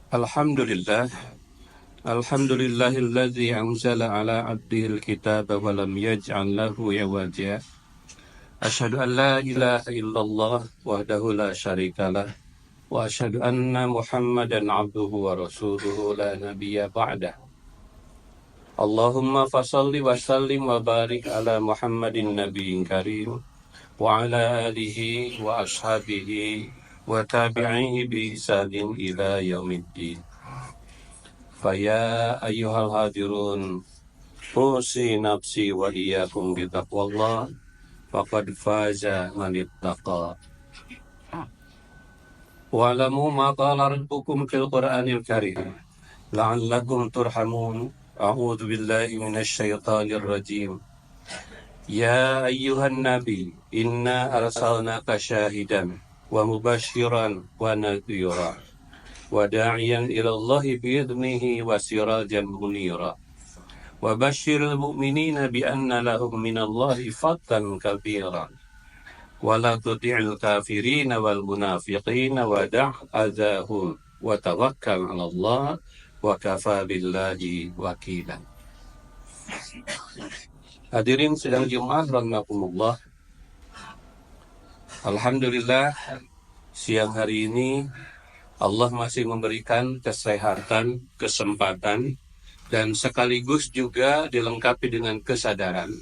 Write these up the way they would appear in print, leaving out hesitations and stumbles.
Alhamdulillah, Alhamdulillahilladzi anzala ala abdihil kitaba wa lam yaj'al lahu iwaja. Asyhadu an la ilaha illallah wahdahu la syarikalah wa asyhadu anna Muhammadan abduhu wa rasuluhu la nabiyya ba'dah. Allahumma fasalli wa sallim wa barik ala Muhammadin nabiyyin karim wa ala alihi wa ashabihi wa tabi'ihi bi ihsanin ila yaumiddin. Faya ayyuhal hadirun usi nafsi wa iyyakum bi taqwallah faqad faza man ittaqa. Wa'lamu ma qala rabbukum fil Qur'anil karim la'allakum turhamun. A'udzu billahi minasy syaithanir rajim. Ya ayyuhan nabi inna arsalnaka syahidan wa mubasysyiran wa nadhira wa da'iyan ila Allahi bi'idnihi wa sirajan munira wa basyiril mu'minina bi anna lahum minallahi fadlan katsiran wa la tuti'il kafirina wal munafiqina wa da' adzahum wa tawakkal 'ala Allah wa kafa billahi wakilan. Hadirin sidang Jumat rahimakumullah. Alhamdulillah, siang hari ini Allah masih memberikan kesehatan, kesempatan, dan sekaligus juga dilengkapi dengan kesadaran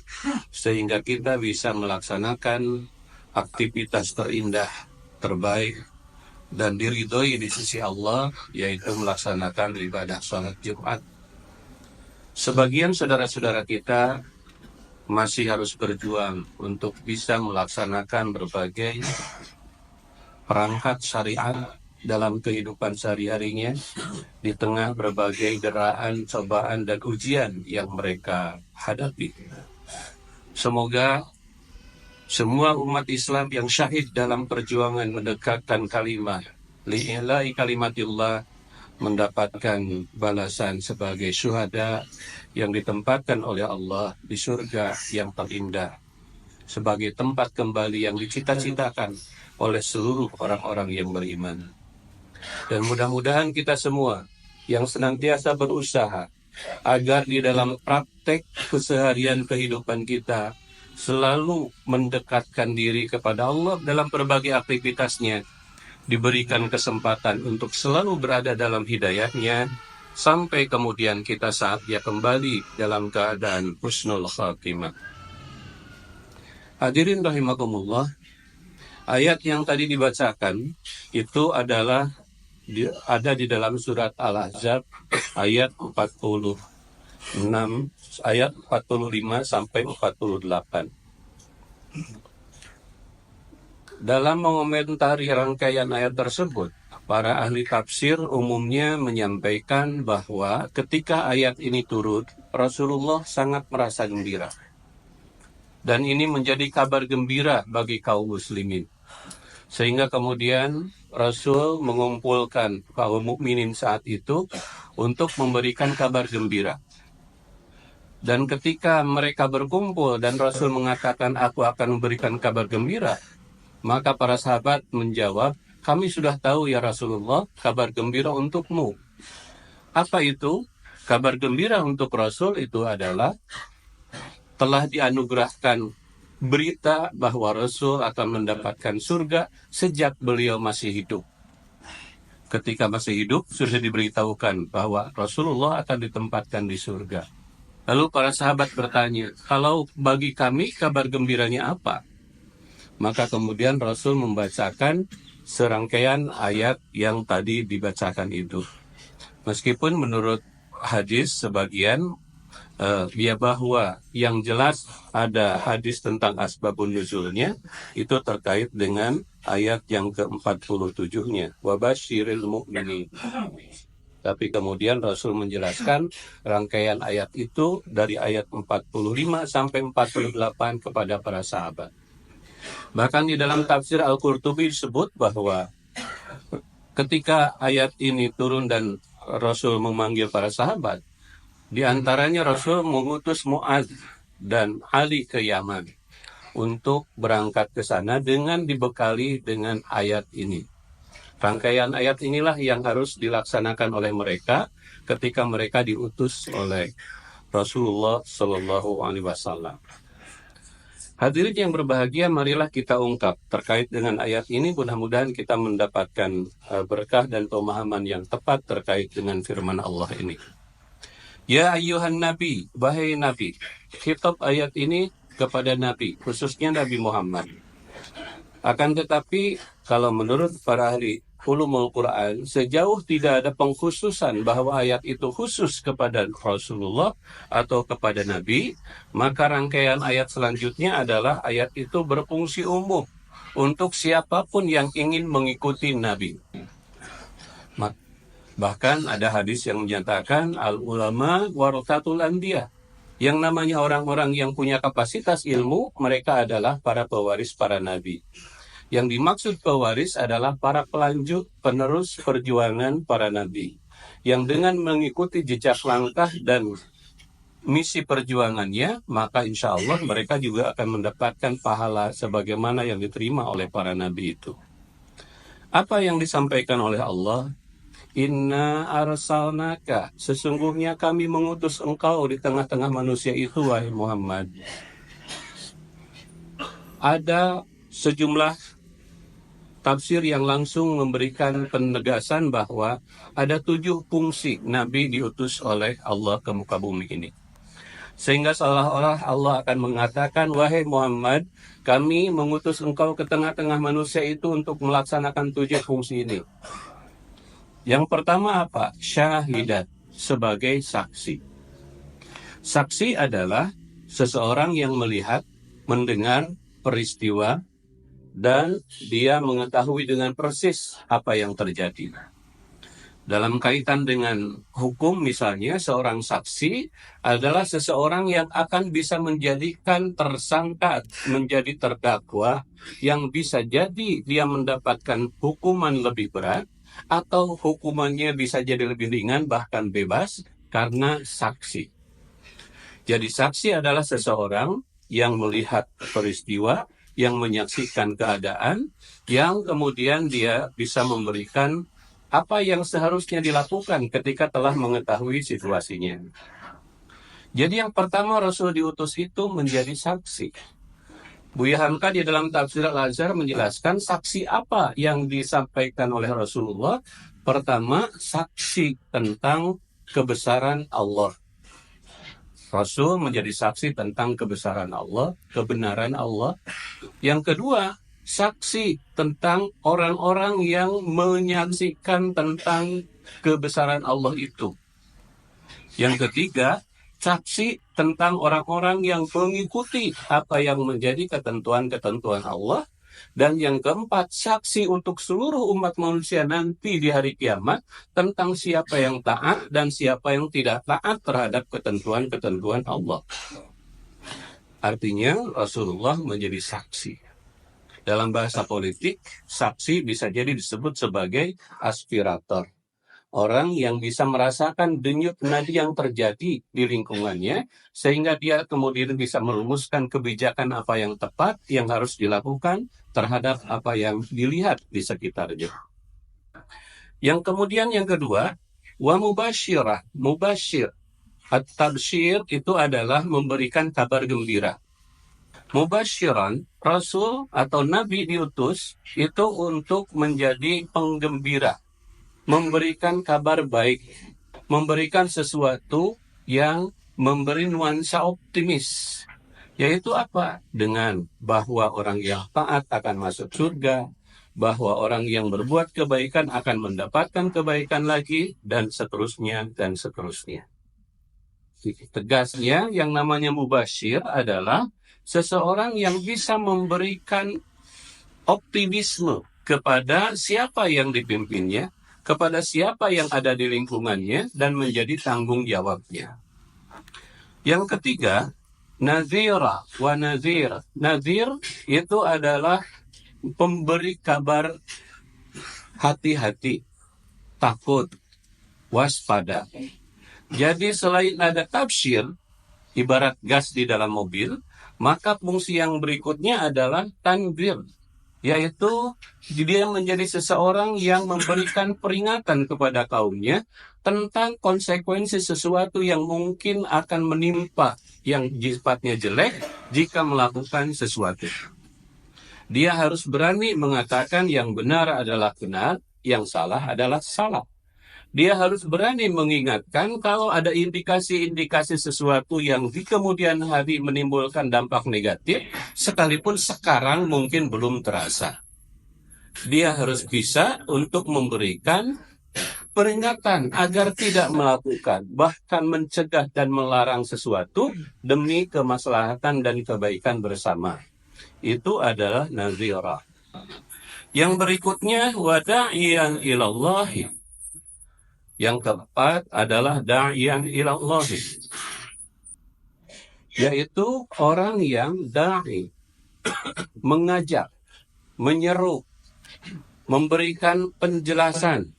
sehingga kita bisa melaksanakan aktivitas terindah, terbaik, dan diridhoi di sisi Allah, yaitu melaksanakan ibadah sholat Jumat. Sebagian saudara-saudara kita masih harus berjuang untuk bisa melaksanakan berbagai perangkat syariat dalam kehidupan sehari-harinya di tengah berbagai deraan, cobaan, dan ujian yang mereka hadapi. Semoga semua umat Islam yang syahid dalam perjuangan mendekatkan kalimat li'ila'i kalimatillah mendapatkan balasan sebagai syuhada yang ditempatkan oleh Allah di surga yang terindah, sebagai tempat kembali yang dicita-citakan oleh seluruh orang-orang yang beriman. Dan mudah-mudahan kita semua yang senantiasa berusaha agar di dalam praktek keseharian kehidupan kita selalu mendekatkan diri kepada Allah dalam berbagai aktivitasnya, diberikan kesempatan untuk selalu berada dalam hidayahnya, sampai kemudian kita saatnya kembali dalam keadaan husnul khatimah. Hadirin rahimakumullah, ayat yang tadi dibacakan itu adalah ada di dalam surat Al-Ahzab ayat 46, ayat 45 sampai 48. Dalam mengomentari rangkaian ayat tersebut, para ahli tafsir umumnya menyampaikan bahwa ketika ayat ini turun, Rasulullah sangat merasa gembira. Dan ini menjadi kabar gembira bagi kaum muslimin. Sehingga kemudian Rasul mengumpulkan kaum mukminin saat itu untuk memberikan kabar gembira. Dan ketika mereka berkumpul dan Rasul mengatakan, aku akan memberikan kabar gembira, maka para sahabat menjawab, kami sudah tahu ya Rasulullah, kabar gembira untukmu. Apa itu? Kabar gembira untuk Rasul itu adalah telah dianugerahkan berita bahwa Rasul akan mendapatkan surga sejak beliau masih hidup. Ketika masih hidup, sudah diberitahukan bahwa Rasulullah akan ditempatkan di surga. Lalu para sahabat bertanya, kalau bagi kami kabar gembiranya apa? Maka kemudian Rasul membacakan serangkaian ayat yang tadi dibacakan itu. Meskipun menurut hadis sebagian, ya bahwa yang jelas ada hadis tentang asbabun nuzulnya, itu terkait dengan ayat yang ke-47-nya. Wabasyiril mu'minin. Tapi kemudian Rasul menjelaskan rangkaian ayat itu dari ayat 45 sampai 48 kepada para sahabat. Bahkan di dalam tafsir Al-Qurtubi disebut bahwa ketika ayat ini turun dan Rasul memanggil para sahabat, di antaranya Rasul mengutus Mu'adz dan Ali ke Yaman untuk berangkat ke sana dengan dibekali dengan ayat ini. Rangkaian ayat inilah yang harus dilaksanakan oleh mereka ketika mereka diutus oleh Rasulullah Shallallahu Alaihi Wasallam. Hadirin yang berbahagia, marilah kita ungkap terkait dengan ayat ini. Mudah-mudahan kita mendapatkan berkah dan pemahaman yang tepat terkait dengan firman Allah ini. Ya ayyuhan nabi, wahai nabi. Khitab ayat ini kepada nabi, khususnya Nabi Muhammad. Akan tetapi, kalau menurut para ahli ulumul Quran, sejauh tidak ada pengkhususan bahwa ayat itu khusus kepada Rasulullah atau kepada Nabi, maka rangkaian ayat selanjutnya adalah ayat itu berfungsi umum untuk siapapun yang ingin mengikuti Nabi. Bahkan ada hadis yang menyatakan al-ulama warathatul anbiya. Yang namanya orang-orang yang punya kapasitas ilmu, mereka adalah para pewaris para nabi. Yang dimaksud pewaris adalah para pelanjut penerus perjuangan para nabi. Yang dengan mengikuti jejak langkah dan misi perjuangannya, maka insya Allah mereka juga akan mendapatkan pahala sebagaimana yang diterima oleh para nabi itu. Apa yang disampaikan oleh Allah? Inna arsalnaka, sesungguhnya kami mengutus engkau di tengah-tengah manusia itu, wahai Muhammad. Ada sejumlah tafsir yang langsung memberikan penegasan bahwa ada 7 fungsi Nabi diutus oleh Allah ke muka bumi ini. Sehingga seolah-olah Allah akan mengatakan, wahai Muhammad, kami mengutus engkau ke tengah-tengah manusia itu untuk melaksanakan 7 fungsi ini. Yang pertama apa? Syahidat, sebagai saksi. Saksi adalah seseorang yang melihat, mendengar peristiwa, dan dia mengetahui dengan persis apa yang terjadi. Dalam kaitan dengan hukum misalnya, seorang saksi adalah seseorang yang akan bisa menjadikan tersangka menjadi terdakwa, yang bisa jadi dia mendapatkan hukuman lebih berat, atau hukumannya bisa jadi lebih ringan, bahkan bebas, karena saksi. Jadi saksi adalah seseorang yang melihat peristiwa, yang menyaksikan keadaan, yang kemudian dia bisa memberikan apa yang seharusnya dilakukan ketika telah mengetahui situasinya. Jadi yang pertama Rasul diutus itu menjadi saksi. Buya Hamka di dalam tafsir Al-Azhar menjelaskan saksi apa yang disampaikan oleh Rasulullah. Pertama, saksi tentang kebesaran Allah. Rasul menjadi saksi tentang kebesaran Allah, kebenaran Allah. Yang kedua, saksi tentang orang-orang yang menyaksikan tentang kebesaran Allah itu. Yang ketiga, saksi tentang orang-orang yang mengikuti apa yang menjadi ketentuan-ketentuan Allah. Dan yang keempat, saksi untuk seluruh umat manusia nanti di hari kiamat tentang siapa yang taat dan siapa yang tidak taat terhadap ketentuan-ketentuan Allah. Artinya Rasulullah menjadi saksi. Dalam bahasa politik, saksi bisa jadi disebut sebagai aspirator. Orang yang bisa merasakan denyut nadi yang terjadi di lingkungannya, sehingga dia kemudian bisa merumuskan kebijakan apa yang tepat yang harus dilakukan terhadap apa yang dilihat di sekitarnya. Yang kemudian yang kedua, wa mubasyirah, mubasyir. At-tabsyir itu adalah memberikan kabar gembira. Mubasyiran, Rasul atau Nabi diutus itu untuk menjadi penggembira, memberikan kabar baik, memberikan sesuatu yang memberi nuansa optimis. Yaitu apa? Dengan bahwa orang yang taat akan masuk surga, bahwa orang yang berbuat kebaikan akan mendapatkan kebaikan lagi, dan seterusnya, dan seterusnya. Tegasnya, yang namanya mubasyir adalah seseorang yang bisa memberikan optimisme kepada siapa yang dipimpinnya, kepada siapa yang ada di lingkungannya, dan menjadi tanggung jawabnya. Yang ketiga, nazira wa nazir. Nazir itu adalah pemberi kabar hati-hati, takut, waspada. Jadi selain ada tafsir, ibarat gas di dalam mobil, maka fungsi yang berikutnya adalah tanbir, yaitu dia menjadi seseorang yang memberikan peringatan kepada kaumnya tentang konsekuensi sesuatu yang mungkin akan menimpa yang sifatnya jelek jika melakukan sesuatu. Dia harus berani mengatakan yang benar adalah benar, yang salah adalah salah. Dia harus berani mengingatkan kalau ada indikasi-indikasi sesuatu yang di kemudian hari menimbulkan dampak negatif, sekalipun sekarang mungkin belum terasa. Dia harus bisa untuk memberikan peringatan agar tidak melakukan, bahkan mencegah dan melarang sesuatu demi kemaslahatan dan kebaikan bersama. Itu adalah nazirah. Yang berikutnya, wada'iyan ilallahi. Yang keempat adalah da'iyan ilallahi, yaitu orang yang da'i, mengajak, menyeru, memberikan penjelasan,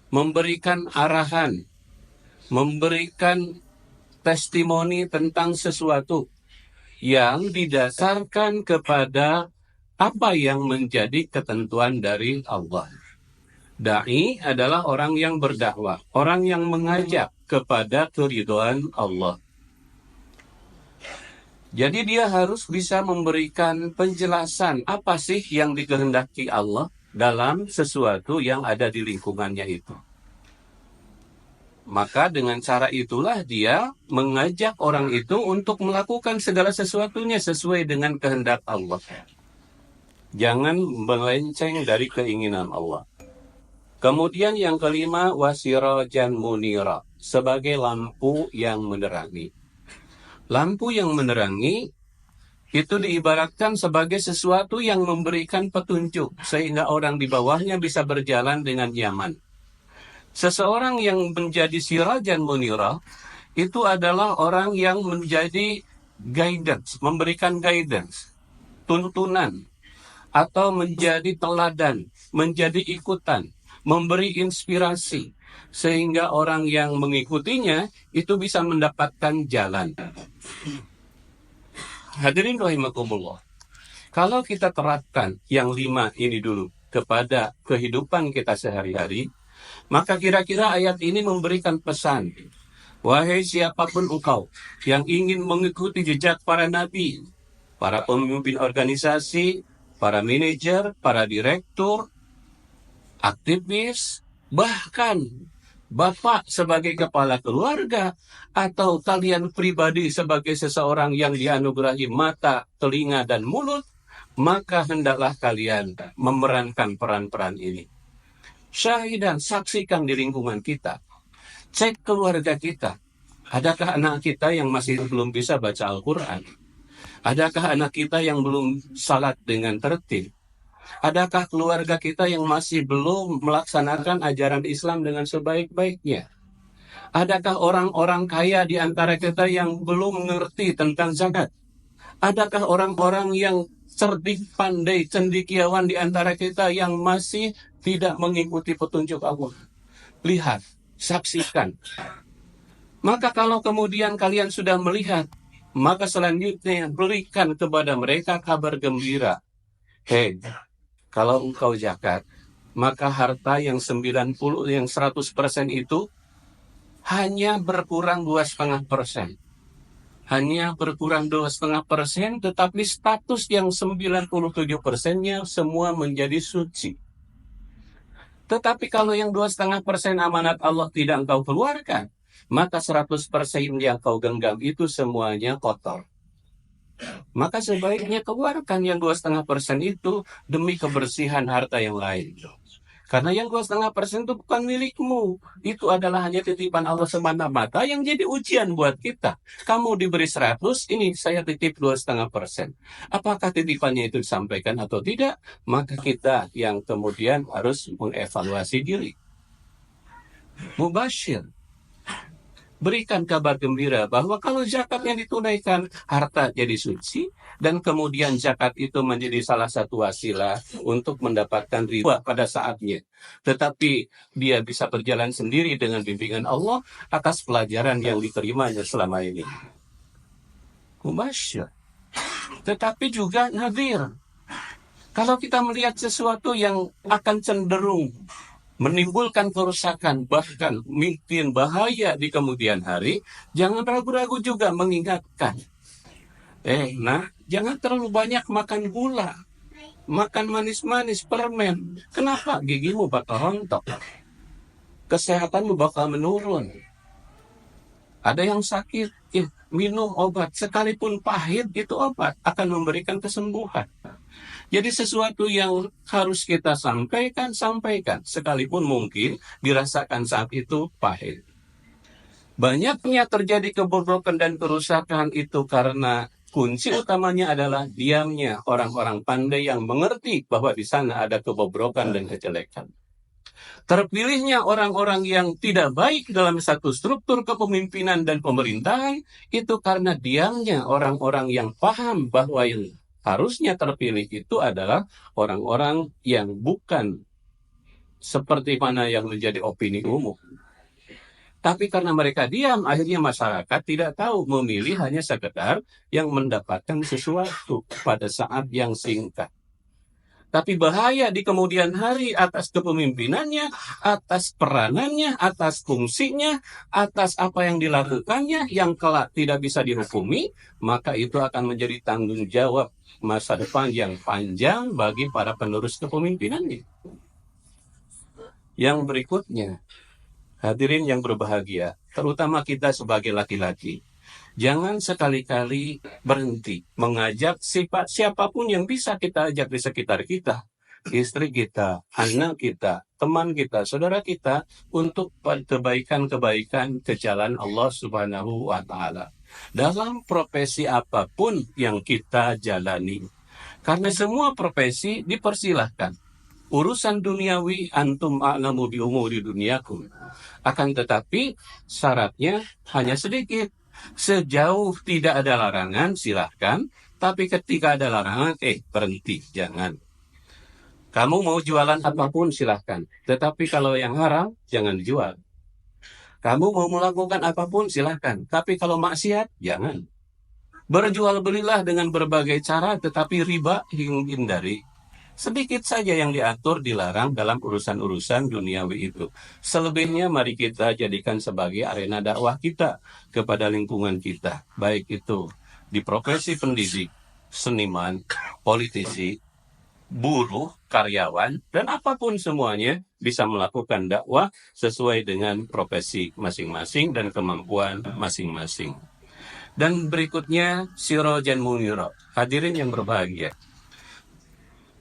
memberikan arahan, memberikan testimoni tentang sesuatu yang didasarkan kepada apa yang menjadi ketentuan dari Allah. Da'i adalah orang yang berdakwah, orang yang mengajak kepada keridhaan Allah. Jadi dia harus bisa memberikan penjelasan apa sih yang dikehendaki Allah dalam sesuatu yang ada di lingkungannya itu. Maka dengan cara itulah dia mengajak orang itu untuk melakukan segala sesuatunya sesuai dengan kehendak Allah. Jangan melenceng dari keinginan Allah. Kemudian yang kelima, wasirajan munira, sebagai lampu yang menerangi. Lampu yang menerangi itu diibaratkan sebagai sesuatu yang memberikan petunjuk, sehingga orang di bawahnya bisa berjalan dengan nyaman. Seseorang yang menjadi sirajan munira, itu adalah orang yang menjadi guidance, memberikan guidance, tuntunan, atau menjadi teladan, menjadi ikutan, memberi inspirasi, sehingga orang yang mengikutinya itu bisa mendapatkan jalan. Hadirin rahimakumullah, kalau kita terapkan yang 5 ini dulu kepada kehidupan kita sehari-hari, maka kira-kira ayat ini memberikan pesan, wahai siapapun engkau yang ingin mengikuti jejak para nabi, para pemimpin organisasi, para manajer, para direktur, aktivis, bahkan Bapak sebagai kepala keluarga, atau kalian pribadi sebagai seseorang yang dianugerahi mata, telinga, dan mulut, maka hendaklah kalian memerankan peran-peran ini. Syahidan, saksikan di lingkungan kita. Cek keluarga kita. Adakah anak kita yang masih belum bisa baca Al-Quran? Adakah anak kita yang belum salat dengan tertib? Adakah keluarga kita yang masih belum melaksanakan ajaran Islam dengan sebaik-baiknya? Adakah orang-orang kaya di antara kita yang belum mengerti tentang zakat? Adakah orang-orang yang cerdik, pandai, cendekiawan di antara kita yang masih tidak mengikuti petunjuk Allah? Lihat, saksikan. Maka kalau kemudian kalian sudah melihat, maka selanjutnya berikan kepada mereka kabar gembira. Hei, kalau engkau zakat, maka harta yang 100% itu hanya berkurang 2,5%. Hanya berkurang 2,5%, tetapi status yang 97%-nya semua menjadi suci. Tetapi kalau yang 2,5% amanat Allah tidak engkau keluarkan, maka 100% yang kau genggam itu semuanya kotor. Maka sebaiknya keluarkan yang 2,5% itu demi kebersihan harta yang lain. Karena yang 2,5% itu bukan milikmu. Itu adalah hanya titipan Allah semata-mata yang jadi ujian buat kita. Kamu diberi 100, ini saya titip 2,5%. Apakah titipannya itu disampaikan atau tidak? Maka kita yang kemudian harus mengevaluasi diri. Mubasyir. Berikan kabar gembira bahwa kalau zakat yang ditunaikan, harta jadi suci, dan kemudian zakat itu menjadi salah satu wasilah untuk mendapatkan ridha pada saatnya. Tetapi dia bisa berjalan sendiri dengan bimbingan Allah atas pelajaran yang diterimanya selama ini. Mubasyir. Tetapi juga nadhir. Kalau kita melihat sesuatu yang akan cenderung menimbulkan kerusakan, bahkan mungkin bahaya di kemudian hari, jangan ragu-ragu juga mengingatkan. Jangan terlalu banyak makan gula, makan manis-manis, permen. Kenapa? Gigimu bakal rontok, kesehatanmu bakal menurun. Ada yang sakit, minum obat, sekalipun pahit itu obat akan memberikan kesembuhan. Jadi sesuatu yang harus kita sampaikan, sekalipun mungkin dirasakan saat itu pahit. Banyaknya terjadi kebobrokan dan kerusakan itu karena kunci utamanya adalah diamnya orang-orang pandai yang mengerti bahwa di sana ada kebobrokan dan kejelekan. Terpilihnya orang-orang yang tidak baik dalam satu struktur kepemimpinan dan pemerintahan itu karena diamnya orang-orang yang paham bahwa yang harusnya terpilih itu adalah orang-orang yang bukan seperti mana yang menjadi opini umum. Tapi karena mereka diam, akhirnya masyarakat tidak tahu, memilih hanya sekedar yang mendapatkan sesuatu pada saat yang singkat. Tapi bahaya di kemudian hari atas kepemimpinannya, atas peranannya, atas fungsinya, atas apa yang dilakukannya yang kelak tidak bisa dihukumi, maka itu akan menjadi tanggung jawab masa depan yang panjang bagi para penerus kepemimpinannya. Yang berikutnya, hadirin yang berbahagia, terutama kita sebagai laki-laki, jangan sekali-kali berhenti mengajak siapapun yang bisa kita ajak di sekitar kita, istri kita, anak kita, teman kita, saudara kita, untuk kebaikan-kebaikan ke jalan Allah Subhanahu wa Ta'ala. Dalam profesi apapun yang kita jalani. Karena semua profesi dipersilahkan. Urusan duniawi antum a'lamu bi umuri dunyakum. Akan tetapi syaratnya hanya sedikit. Sejauh tidak ada larangan silahkan, tapi ketika ada larangan berhenti, jangan. Kamu mau jualan apapun silahkan, tetapi kalau yang haram jangan dijual. Kamu mau melakukan apapun silahkan, tapi kalau maksiat jangan. Berjual belilah dengan berbagai cara, tetapi riba hindari. Sedikit saja yang diatur dilarang dalam urusan-urusan duniawi itu. Selebihnya mari kita jadikan sebagai arena dakwah kita kepada lingkungan kita. Baik itu di profesi pendidik, seniman, politisi, buruh, karyawan, dan apapun semuanya bisa melakukan dakwah sesuai dengan profesi masing-masing dan kemampuan masing-masing. Dan berikutnya, sirojan muniro. Hadirin yang berbahagia.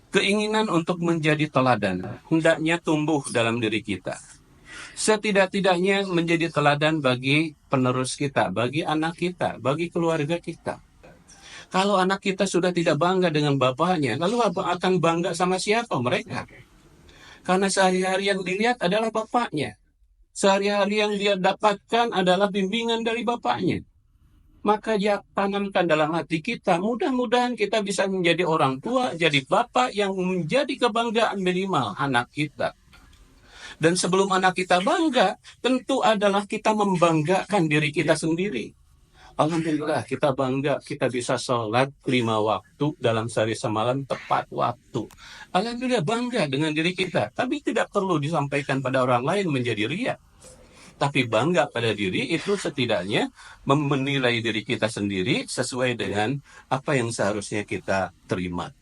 Keinginan untuk menjadi teladan hendaknya tumbuh dalam diri kita. Setidak-tidaknya menjadi teladan bagi penerus kita, bagi anak kita, bagi keluarga kita. Kalau anak kita sudah tidak bangga dengan bapaknya, lalu akan bangga sama siapa mereka? Karena sehari-hari yang dilihat adalah bapaknya. Sehari-hari yang dia dapatkan adalah bimbingan dari bapaknya. Maka dia tanamkan dalam hati kita, mudah-mudahan kita bisa menjadi orang tua, jadi bapak yang menjadi kebanggaan minimal anak kita. Dan sebelum anak kita bangga, tentu adalah kita membanggakan diri kita sendiri. Alhamdulillah kita bangga, kita bisa sholat 5 waktu dalam sehari semalam tepat waktu. Alhamdulillah bangga dengan diri kita, tapi tidak perlu disampaikan pada orang lain menjadi riya. Tapi bangga pada diri itu setidaknya menilai diri kita sendiri sesuai dengan apa yang seharusnya kita terima.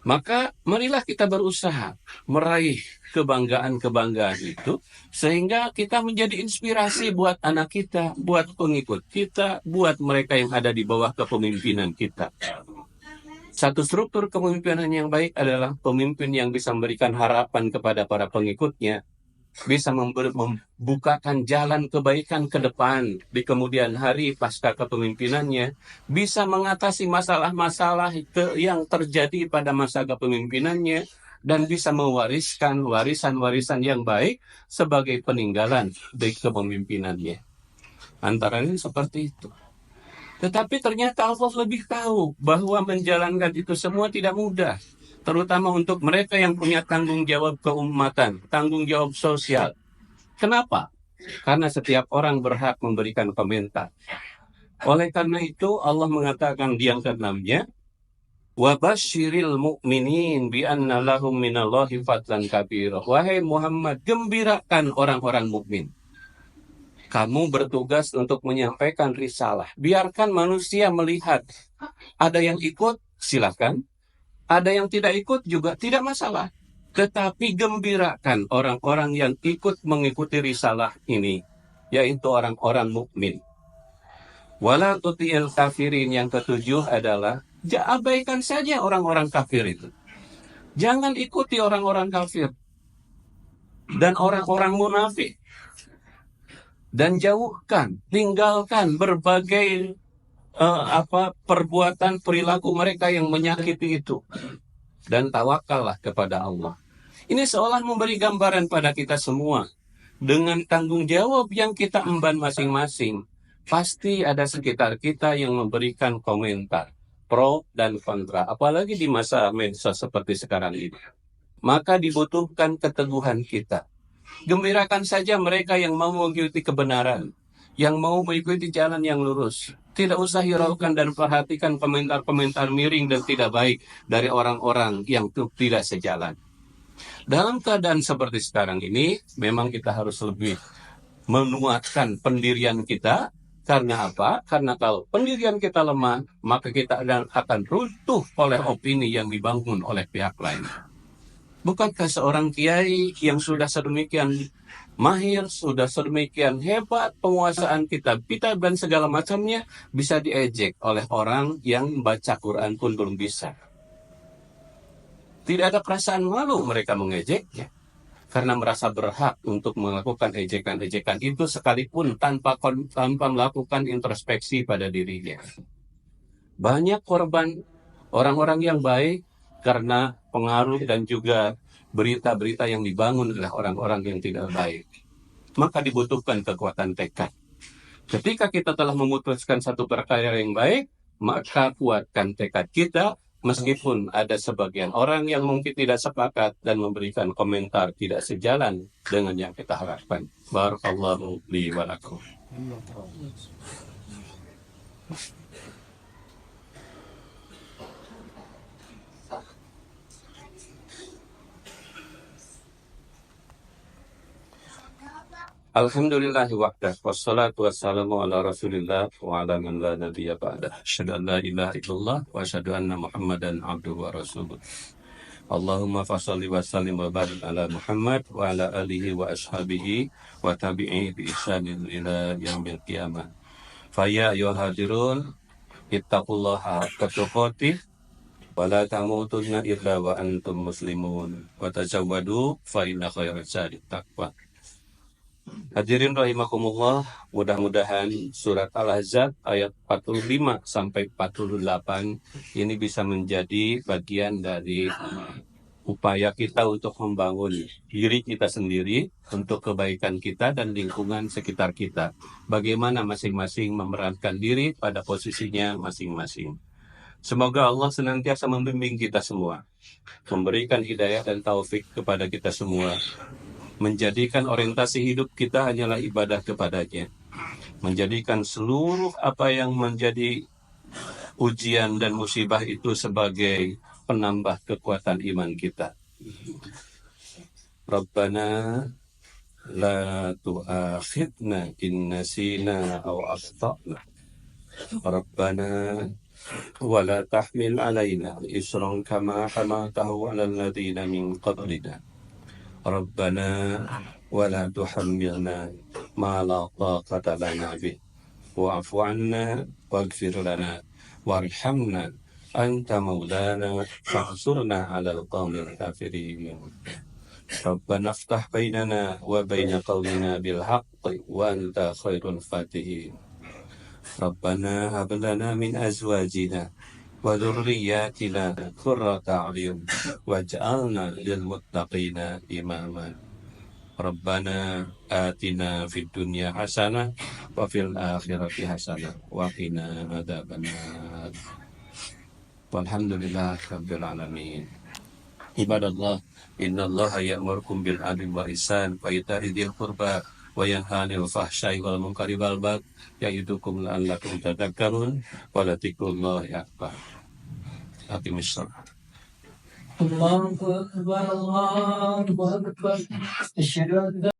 Maka marilah kita berusaha meraih kebanggaan-kebanggaan itu sehingga kita menjadi inspirasi buat anak kita, buat pengikut kita, buat mereka yang ada di bawah kepemimpinan kita. Satu struktur kepemimpinan yang baik adalah pemimpin yang bisa memberikan harapan kepada para pengikutnya, bisa membukakan jalan kebaikan ke depan di kemudian hari pasca kepemimpinannya, bisa mengatasi masalah-masalah yang terjadi pada masa kepemimpinannya, dan bisa mewariskan warisan-warisan yang baik sebagai peninggalan dari kepemimpinannya. Antara lain seperti itu. Tetapi ternyata Allah lebih tahu bahwa menjalankan itu semua tidak mudah. Terutama untuk mereka yang punya tanggung jawab keumatan, tanggung jawab sosial. Kenapa? Karena setiap orang berhak memberikan komentar. Oleh karena itu Allah mengatakan di yang ke-6-nya, Wa basyiril mu'minin bi anna lahum minallahi fadlan kabira. Wahai Muhammad, gembirakan orang-orang mukmin. Kamu bertugas untuk menyampaikan risalah. Biarkan manusia melihat. Ada yang ikut, silakan. Ada yang tidak ikut juga tidak masalah. Tetapi gembirakan orang-orang yang ikut mengikuti risalah ini, yaitu orang-orang mukmin. Wala tuti'il kafirin, yang ketujuh adalah abaikan saja orang-orang kafir itu. Jangan ikuti orang-orang kafir dan orang-orang munafik. Dan jauhkan, tinggalkan berbagai perbuatan perilaku mereka yang menyakiti itu. Dan tawakallah kepada Allah. Ini seolah memberi gambaran pada kita semua. Dengan tanggung jawab yang kita emban masing-masing, pasti ada sekitar kita yang memberikan komentar pro dan kontra, apalagi di masa medsos seperti sekarang ini. Maka dibutuhkan keteguhan kita. Gembirakan saja mereka yang mau mengikuti kebenaran, yang mau mengikuti jalan yang lurus. Tidak usah hiraukan dan perhatikan komentar-komentar miring dan tidak baik dari orang-orang yang tidak sejalan. Dalam keadaan seperti sekarang ini, memang kita harus lebih menguatkan pendirian kita. Karena apa? Karena kalau pendirian kita lemah, maka kita akan runtuh oleh opini yang dibangun oleh pihak lain. Bukankah seorang kiai yang sudah sedemikian mahir, sudah sedemikian hebat penguasaan kitab dan segala macamnya, bisa diejek oleh orang yang baca Quran pun belum bisa. Tidak ada perasaan malu mereka mengejeknya, karena merasa berhak untuk melakukan ejekan-ejekan itu sekalipun tanpa melakukan introspeksi pada dirinya. Banyak korban orang-orang yang baik karena pengaruh dan juga berita-berita yang dibangun oleh orang-orang yang tidak baik. Maka dibutuhkan kekuatan tekad. Ketika kita telah memutuskan satu perkara yang baik, maka kuatkan tekad kita, meskipun ada sebagian orang yang mungkin tidak sepakat dan memberikan komentar tidak sejalan dengan yang kita harapkan. Barakallahu li wa lakum. Alhamdulillahi wahdah, wassalatu wassalamu ala rasulillah wa ala man la nabiyya ba'dah. Asyhadu an la ilaha illallah wa asyhadu anna Muhammadan abduhu wa rasuluh. Allahumma fasholli wa sallim wa barik ala Muhammad wa ala alihi wa ashabihi wa tabi'i bi ihsanin ila yaumil qiyamah. Fa ya ayyuhal hadirun, ittaqullaha haqqa tuqatih wa la tamutunna illa wa antum muslimun wa tazawwadu fa inna khairaz zadi taqwa. Hadirin rahimakumullah, mudah-mudahan surat Al-Ahzab ayat 45 sampai 48 ini bisa menjadi bagian dari upaya kita untuk membangun diri kita sendiri untuk kebaikan kita dan lingkungan sekitar kita. Bagaimana masing-masing memerankan diri pada posisinya masing-masing. Semoga Allah senantiasa membimbing kita semua, memberikan hidayah dan taufik kepada kita semua, menjadikan orientasi hidup kita hanyalah ibadah kepadanya, menjadikan seluruh apa yang menjadi ujian dan musibah itu sebagai penambah kekuatan iman kita. Rabbana la tu'akhidna in nasina aw akhtana. Rabbana wa la tahmil alaina isran kama hamaltahu 'alal ladzina min qablina. Rabbana wa la tuhammilna ma la taqata lana bih wa'fu 'anna waghfir lana warhamna anta maulana fansurna 'alal qaumil kafirin. Rabbana iftah bainana wa baina qaumina bil haqqi wa anta khairul fatihin. Rabbana hab lana min azwajina wa dhurriyyatina qurrata a'yun waj'alna lil muttaqina imama. Rabbana atina fid dunya hasanah wa fil akhirati hasanah wa qina adzabannar. Walhamdulillahi rabbil alamin. Ibadallah, innallaha ya'murukum bil 'adli wal ihsan wa ita'i dzil qurba wa yanha 'anil fahsya'i wal munkari wal baghi ya'idukum la'allakum tadhakkarun wa la dzikrullahi akbar. Aqimissalam. الله أكبر الله أكبر أشهد أن لا